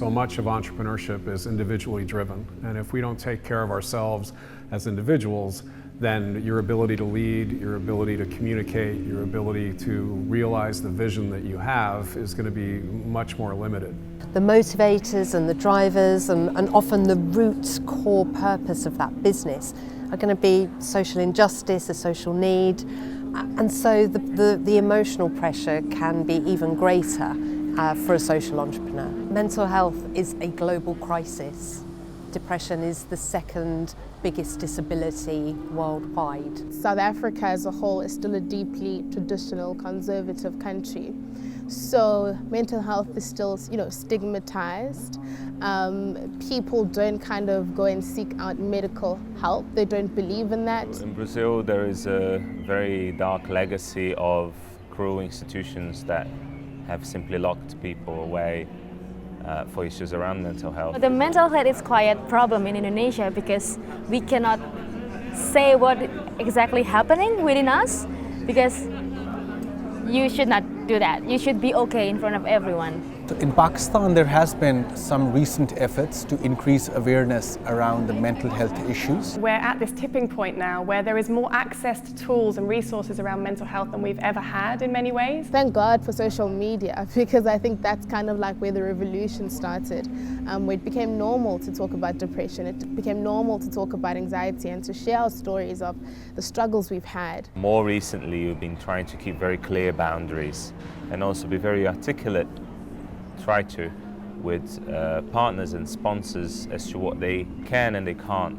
So much of entrepreneurship is individually driven, and if we don't take care of ourselves as individuals, then your ability to lead, your ability to communicate, your ability to realize the vision that you have is going to be much more limited. The motivators and the drivers and often the root core purpose of that business are going to be social injustice, a social need, and so the emotional pressure can be even greater for a social entrepreneur. Mental health is a global crisis. Depression is the second biggest disability worldwide. South Africa as a whole is still a deeply traditional, conservative country. So mental health is still, stigmatized. People don't kind of go and seek out medical help. They don't believe in that. In Brazil, there is a very dark legacy of cruel institutions that have simply locked people away for issues around mental health. The mental health is quite a problem in Indonesia because we cannot say what exactly happening within us, because you should not do that. You should be okay in front of everyone. In Pakistan, there has been some recent efforts to increase awareness around the mental health issues. We're at this tipping point now where there is more access to tools and resources around mental health than we've ever had in many ways. Thank God for social media, because I think that's kind of like where the revolution started. Where it became normal to talk about depression, it became normal to talk about anxiety and to share our stories of the struggles we've had. More recently, we've been trying to keep very clear boundaries and also be very articulate, with partners and sponsors as to what they can and they can't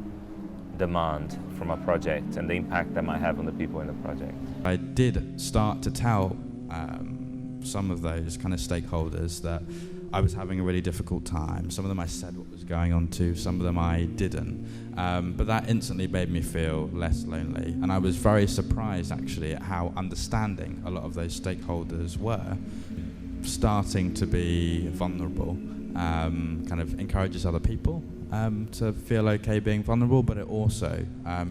demand from a project and the impact that might have on the people in the project. I did start to tell some of those kind of stakeholders that I was having a really difficult time. Some of them I said what was going on to, some of them I didn't. But that instantly made me feel less lonely. And I was very surprised actually at how understanding a lot of those stakeholders were. Starting to be vulnerable kind of encourages other people to feel okay being vulnerable, but it also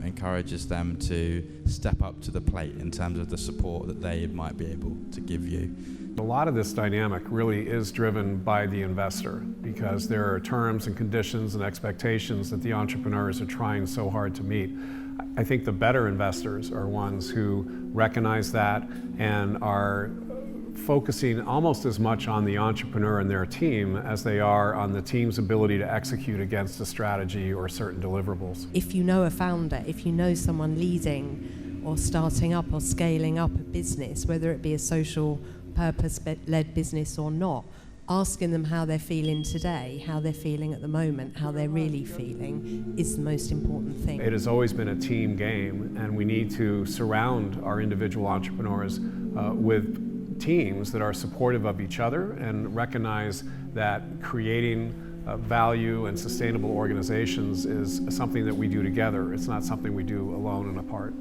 encourages them to step up to the plate in terms of the support that they might be able to give you. A lot of this dynamic really is driven by the investor, because there are terms and conditions and expectations that the entrepreneurs are trying so hard to meet. I think the better investors are ones who recognize that and are focusing almost as much on the entrepreneur and their team as they are on the team's ability to execute against a strategy or certain deliverables. If you know a founder, if you know someone leading or starting up or scaling up a business, whether it be a social purpose-led business or not, asking them how they're feeling today, how they're feeling at the moment, how they're really feeling is the most important thing. It has always been a team game, and we need to surround our individual entrepreneurs with teams that are supportive of each other and recognize that creating value and sustainable organizations is something that we do together. It's not something we do alone and apart.